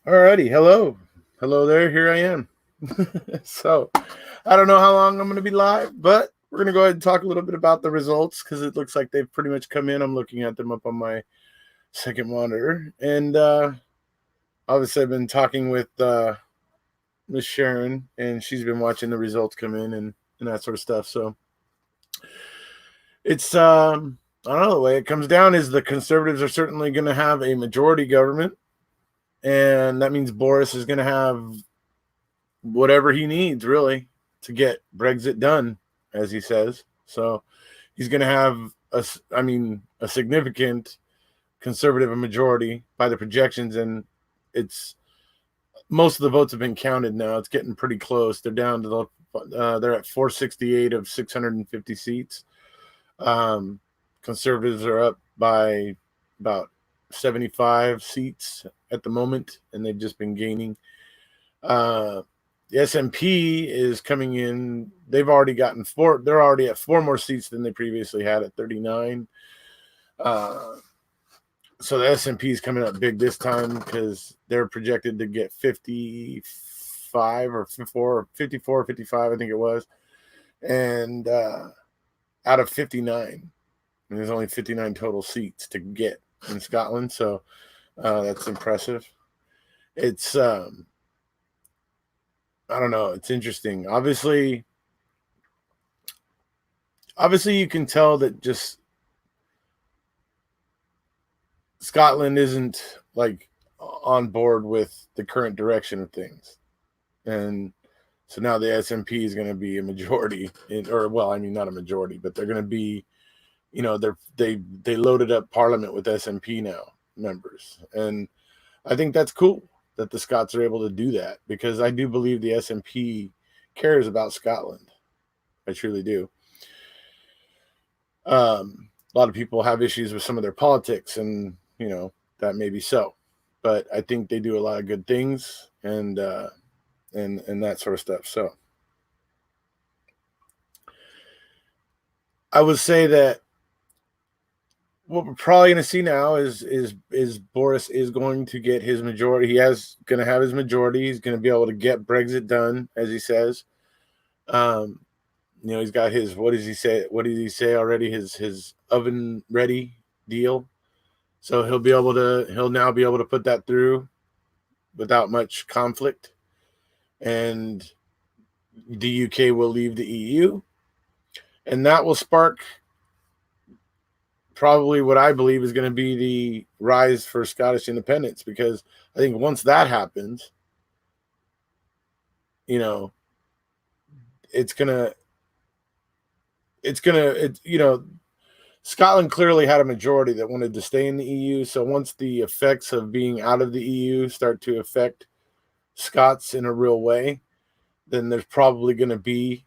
Alrighty, hello there. Here I am. So, I don't know how long I'm going to be live, but we're going to go ahead and talk a little bit about the results because it looks like they've pretty much come in. I'm looking at them up on my second monitor, and obviously I've been talking with Miss Sharon, and she's been watching the results come in and that sort of stuff. So it's I don't know, the way it comes down is the conservatives are certainly going to have a majority government, and that means Boris is going to have whatever he needs really to get Brexit done, as he says. So he's going to have a significant conservative majority by the projections, and it's most of the votes have been counted now. It's getting pretty close. They're down to they're at 468 of 650 seats. Conservatives are up by about 75 seats at the moment, and they've just been gaining. The SNP is coming in. They've already gotten four. They're already at four more seats than they previously had at 39. So the SNP is coming up big this time because they're projected to get 55 or 54, 55, I think it was. And out of 59. And there's only 59 total seats to get in Scotland. So that's impressive. It's I don't know. It's interesting. Obviously, you can tell that just Scotland isn't like on board with the current direction of things, and so now the SNP is going to be a majority, or well, I mean not a majority, but they're going to be, they loaded up Parliament with SNP now members, and I think that's cool that the Scots are able to do that because I do believe the SNP cares about Scotland. I truly do. A lot of people have issues with some of their politics, and that may be so, but I think they do a lot of good things and that sort of stuff. So I would say that what we're probably going to see now is Boris is going to get his majority. He has going to have his majority. He's going to be able to get Brexit done, as he says. Um, he's got his, what does he say? What did he say already? His oven ready deal. So he'll now be able to put that through without much conflict, and the UK will leave the EU, and that will spark probably what I believe is going to be the rise for Scottish independence, because I think once that happens, you know, it's gonna Scotland clearly had a majority that wanted to stay in the EU. So once the effects of being out of the EU start to affect Scots in a real way, then there's probably going to be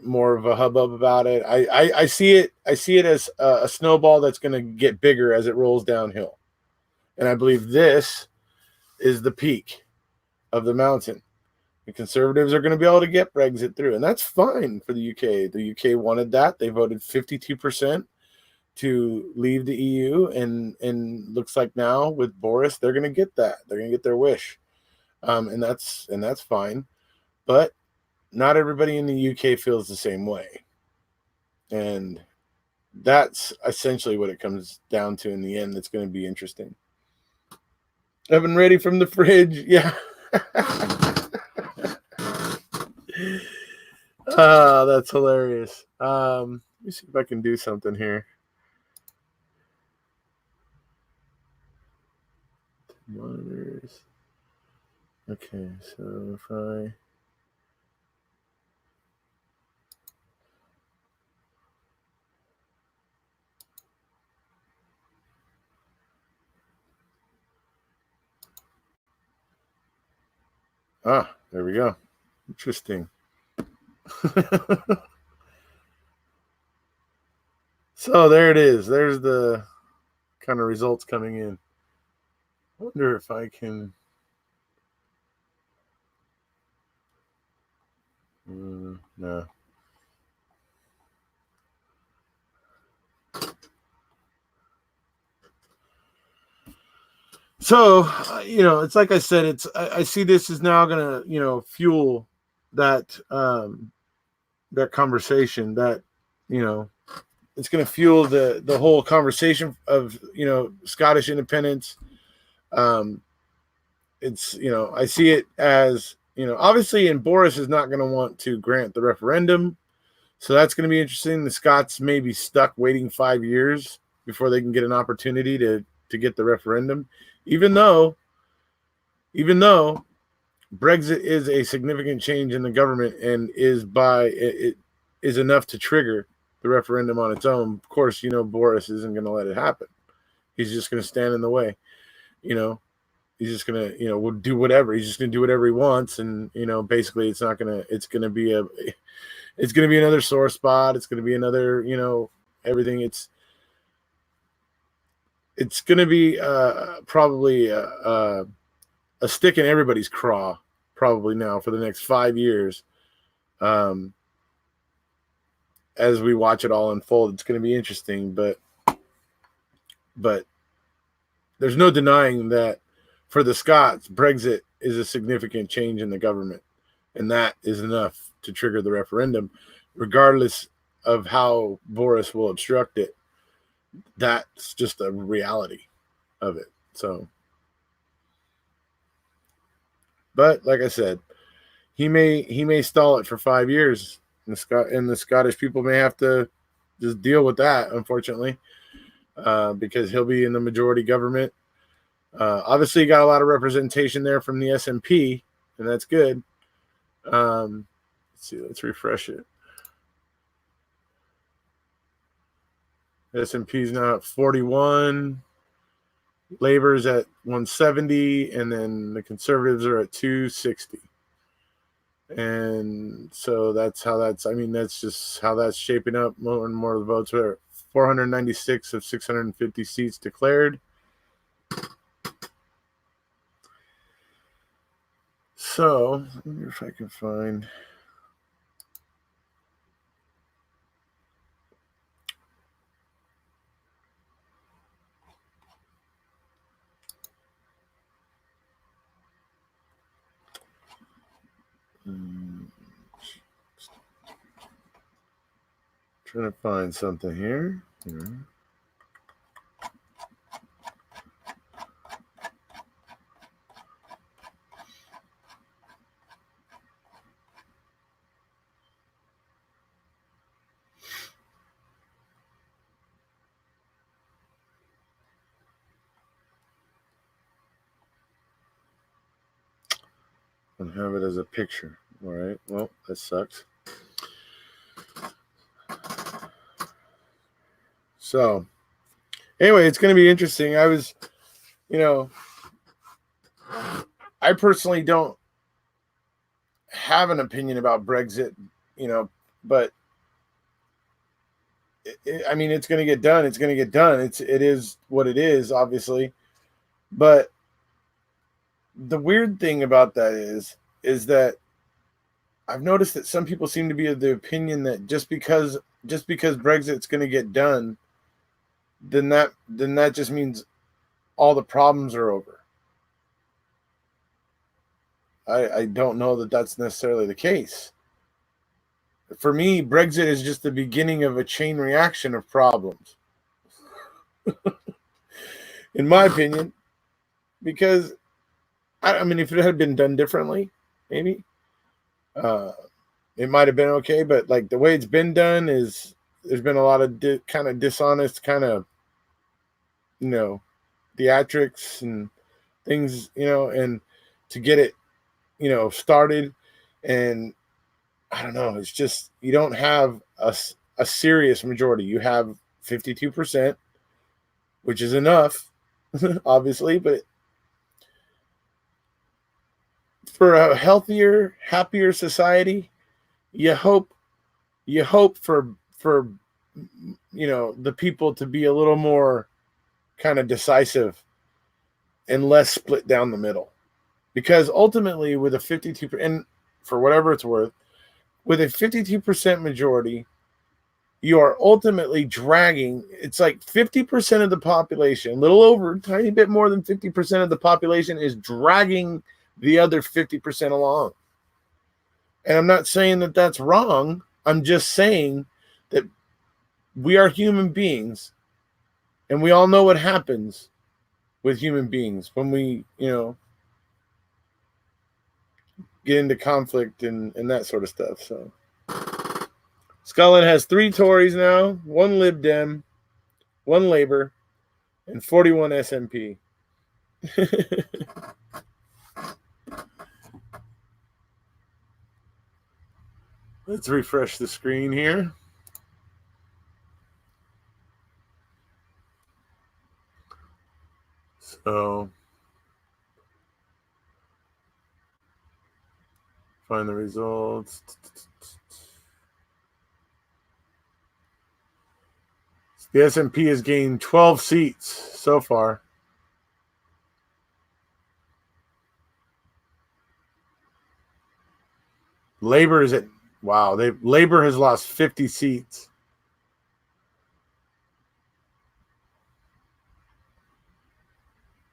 more of a hubbub about it. I see it. I see it as a snowball that's going to get bigger as it rolls downhill, and I believe this is the peak of the mountain. The Conservatives are going to be able to get Brexit through, and that's fine for the UK. The UK wanted that. They voted 52% to leave the EU, and looks like now with Boris, they're going to get that. They're going to get their wish, and that's fine. But not everybody in the UK feels the same way, and that's essentially what it comes down to in the end. That's going to be interesting. Oven ready from the fridge, yeah. That's hilarious. Let me see if I can do something here. Monitors. Okay, so if I there we go. Interesting. So there it is. There's the kind of results coming in. I wonder if I can. No. So, it's like I said, I see this is now going to, fuel that, that conversation that, you know, it's going to fuel the whole conversation of, Scottish independence. It's, I see it as, obviously, and Boris is not going to want to grant the referendum. So that's going to be interesting. The Scots may be stuck waiting 5 years before they can get an opportunity to get the referendum, even though Brexit is a significant change in the government and it is enough to trigger the referendum on its own. Of course, Boris isn't going to let it happen. He's just going to stand in the way. He's just going to, will do whatever. He's just going to do whatever he wants. And, basically it's going to be another sore spot. It's going to be another, everything. It's going to be probably a stick in everybody's craw probably now for the next 5 years. As we watch it all unfold, it's going to be interesting, but there's no denying that for the Scots, Brexit is a significant change in the government, and that is enough to trigger the referendum, regardless of how Boris will obstruct it. That's just a reality of it. So, but like I said, he may stall it for 5 years, and the Scottish people may have to just deal with that, unfortunately, because he'll be in the majority government. Obviously, he got a lot of representation there from the SNP, and that's good. Let's see, let's refresh it. S&P is now at 41. Labor's at 170, and then the Conservatives are at 260. And so that's just how that's shaping up. More and more of the votes are 496 of 650 seats declared. So, let me see if I can find. Trying to find something here. And have it as a picture. All right. Well, that sucks. So, anyway, it's going to be interesting. I personally don't have an opinion about Brexit, but it's going to get done. It's going to get done. It is what it is, obviously. But the weird thing about that is that I've noticed that some people seem to be of the opinion that just because Brexit's going to get done, then that just means all the problems are over. I don't know that that's necessarily the case. For me, Brexit is just the beginning of a chain reaction of problems. In my opinion, because if it had been done differently, maybe it might have been okay, but like the way it's been done is there's been a lot of kind of dishonest kind of theatrics and things, and to get it started, and I don't know, it's just you don't have a serious majority. You have 52%, which is enough obviously, but for a healthier, happier society, you hope for the people to be a little more kind of decisive and less split down the middle. Because ultimately, with a 52%, and for whatever it's worth, with a 52% majority, you are ultimately dragging. It's like 50% of the population, a little over, a tiny bit more than 50% of the population is dragging the other 50% along. And I'm not saying that that's wrong. I'm just saying that we are human beings, and we all know what happens with human beings when we, get into conflict and that sort of stuff. So Scotland has 3 Tories now, 1 Lib Dem, 1 Labour, and 41 SNP. Let's refresh the screen here. So find the results. The SNP has gained 12 seats so far. Labor is at Labor has lost 50 seats.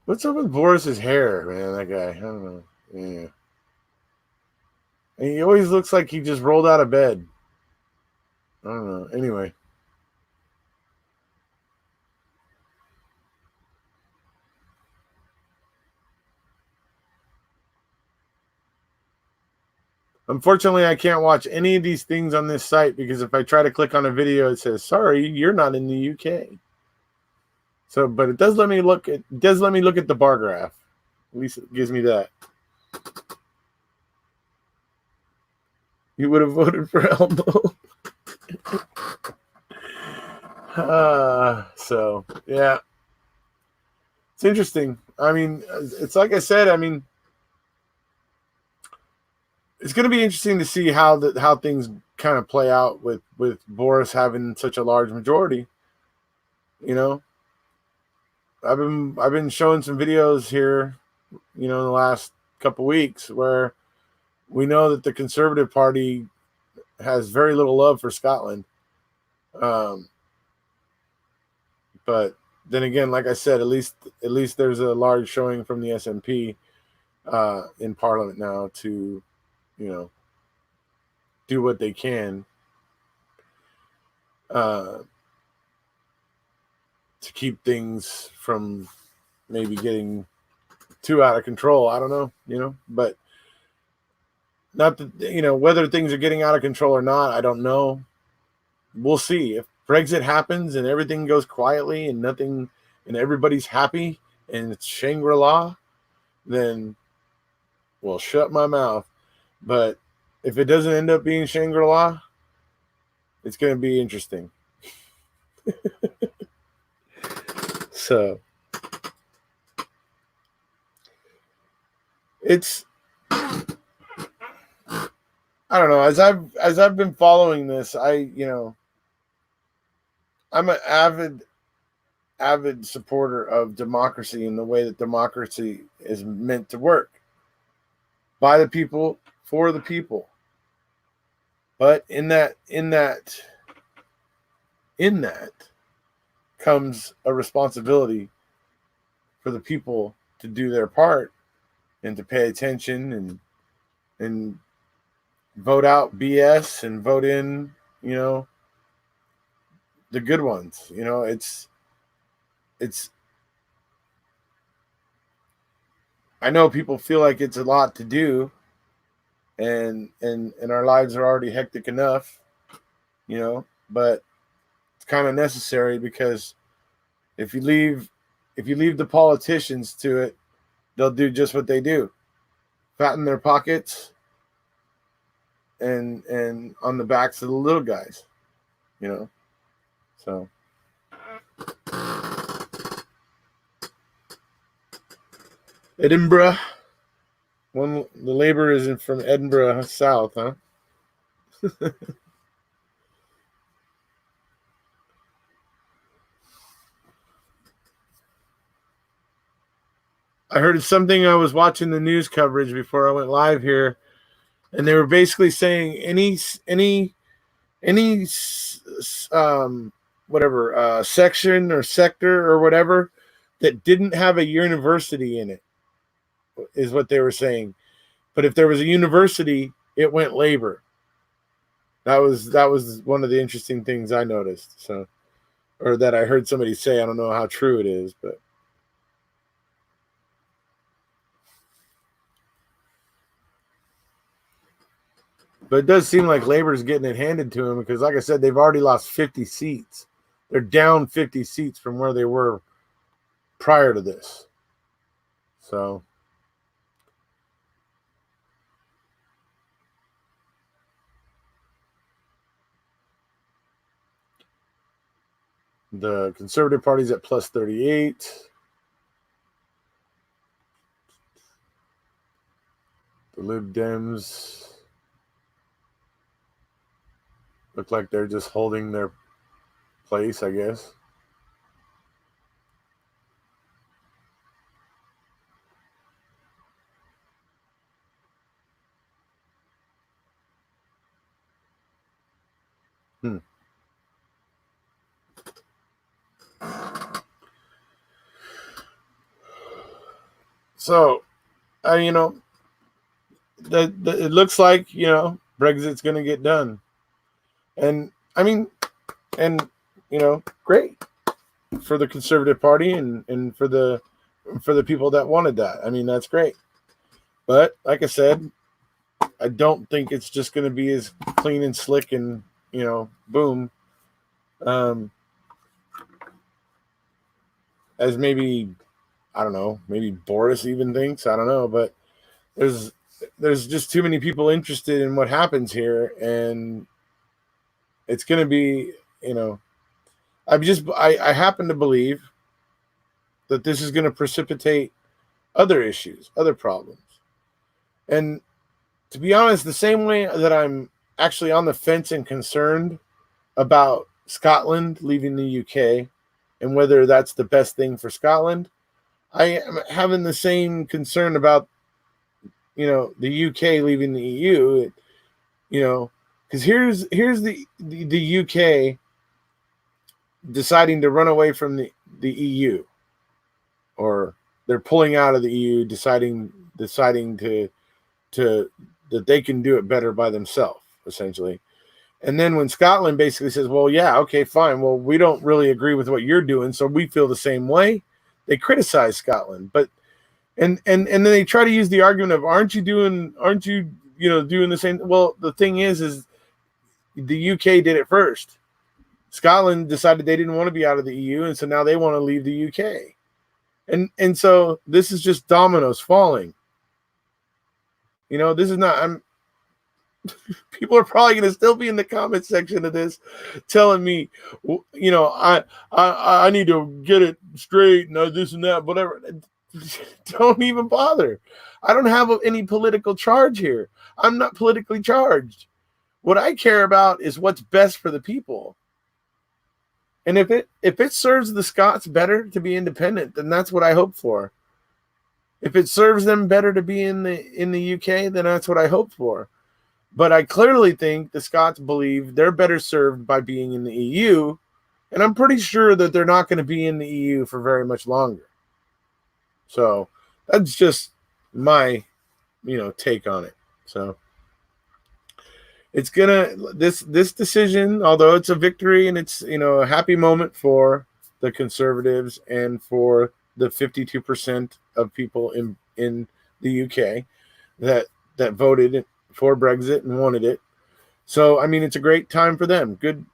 What's up with Boris's hair, man? That guy, I don't know. Yeah, and he always looks like he just rolled out of bed. I don't know. Anyway. Unfortunately, I can't watch any of these things on this site because if I try to click on a video, it says, "Sorry, you're not in the UK." So, but it does let me look at the bar graph. At least it gives me that. You would have voted for Elmo. So yeah, it's interesting. I mean, it's like I said. I mean, it's going to be interesting to see how things kind of play out with Boris having such a large majority. I've been showing some videos here, in the last couple weeks where we know that the Conservative Party has very little love for Scotland. But then again, like I said, at least there's a large showing from the SNP in Parliament now to, do what they can to keep things from maybe getting too out of control. I don't know, but not that, whether things are getting out of control or not, I don't know. We'll see. If Brexit happens and everything goes quietly and nothing, and everybody's happy and it's Shangri-La, then we'll shut my mouth. But if it doesn't end up being Shangri-La, it's going to be interesting. So it's, I don't know, as I've been following this, I'm an avid supporter of democracy and the way that democracy is meant to work. By the people, for the people. But in that comes a responsibility for the people to do their part and to pay attention and vote out BS and vote in, the good ones. It's I know people feel like it's a lot to do, and our lives are already hectic enough, but it's kind of necessary because if you leave the politicians to it, they'll do just what they do. Fatten their pockets and on the backs of the little guys, So Edinburgh. The Labour is from Edinburgh South, huh? I heard something. I was watching the news coverage before I went live here, and they were basically saying any any whatever section or sector or whatever that didn't have a university in it, is what they were saying. But if there was a university, it went labor. That was one of the interesting things I noticed. So, or that I heard somebody say. I don't know how true it is, but it does seem like labor's getting it handed to them because, like I said, they've already lost 50 seats. They're down 50 seats from where they were prior to this. So, the Conservative Party's at plus 38. The Lib Dems look like they're just holding their place, I guess. So, you know, it looks like, Brexit's going to get done. And I mean, and great for the Conservative Party and for the people that wanted that. I mean, that's great. But like I said, I don't think it's just going to be as clean and slick and boom, as maybe, I don't know, maybe Boris even thinks. I don't know, but there's just too many people interested in what happens here, and it's going to be, I happen to believe that this is going to precipitate other issues, other problems. And to be honest, the same way that I'm actually on the fence and concerned about Scotland leaving the UK and whether that's the best thing for Scotland, I am having the same concern about, the UK leaving the EU, because here's the UK deciding to run away from the EU, or they're pulling out of the EU, deciding to that they can do it better by themselves, essentially. And then when Scotland basically says, well, yeah, okay, fine. Well, we don't really agree with what you're doing, so we feel the same way. They criticize Scotland, but and then they try to use the argument of, aren't you doing the same? Well, the thing is the UK did it first. Scotland decided they didn't want to be out of the EU, and so now they want to leave the UK. And so this is just dominoes falling. This is not, people are probably going to still be in the comment section of this telling me, I need to get it straight and this and that, whatever. Don't even bother. I don't have any political charge here. I'm not politically charged. What I care about is what's best for the people. And if it serves the Scots better to be independent, then that's what I hope for. If it serves them better to be in the UK, then that's what I hope for. But I clearly think the Scots believe they're better served by being in the EU, and I'm pretty sure that they're not going to be in the EU for very much longer. So that's just my, take on it. So it's this decision, although it's a victory and it's, a happy moment for the Conservatives and for the 52% of people in the UK that voted for Brexit and wanted it. So, I mean, it's a great time for them. Good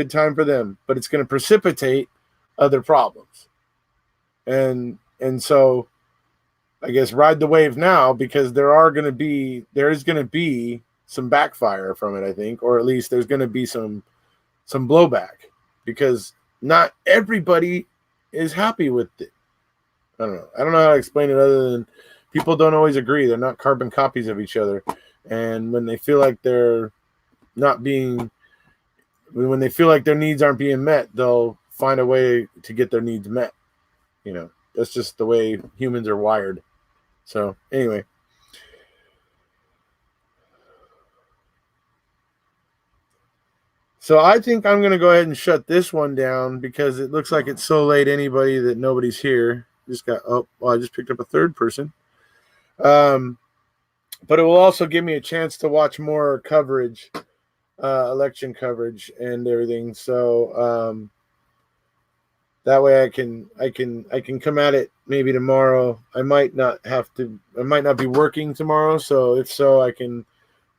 time for them. But it's going to precipitate other problems. And so I guess ride the wave now, because there is going to be some backfire from it, I think, or at least there's going to be some blowback, because not everybody is happy with it. I don't know how to explain it other than people don't always agree. They're not carbon copies of each other. And when they feel like when they feel like their needs aren't being met, they'll find a way to get their needs met. That's just the way humans are wired. So anyway, So I think I'm going to go ahead and shut this one down because it looks like it's so late anybody that nobody's here. I just picked up a third person. But it will also give me a chance to watch more coverage, election coverage and everything. So that way I can come at it maybe tomorrow. I might not be working tomorrow. So if so, I can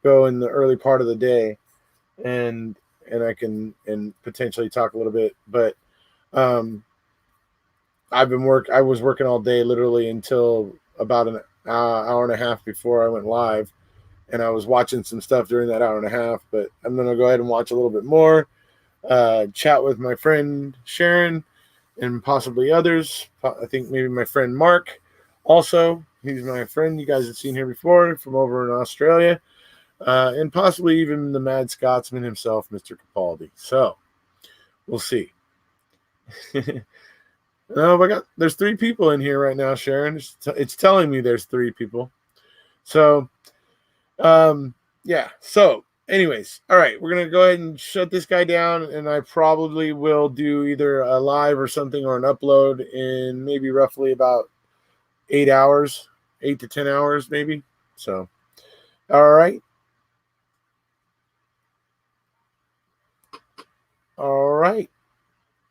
go in the early part of the day and I can potentially talk a little bit. But I was working all day, literally until about an hour and a half before I went live, and I was watching some stuff during that hour and a half. But I'm gonna go ahead and watch a little bit more, chat with my friend Sharon, and possibly others. I think maybe my friend Mark. Also, he's my friend. You guys have seen here before from over in Australia. And possibly even the Mad Scotsman himself, Mr. Capaldi. So we'll see. No, there's 3 people in here right now, Sharon. It's telling me there's 3 people. So, yeah. So, anyways, all right, we're gonna go ahead and shut this guy down, and I probably will do either a live or something or an upload in maybe roughly about 8 hours, 8 to 10 hours, maybe. So, all right. All right.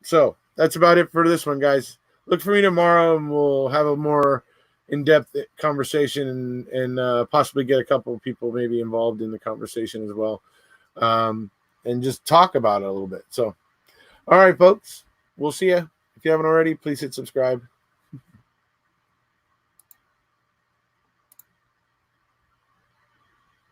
So that's about it for this one, guys. Look for me tomorrow, and we'll have a more in-depth conversation and possibly get a couple of people maybe involved in the conversation as well, and just talk about it a little bit. So, all right, folks, we'll see you. If you haven't already, please hit subscribe.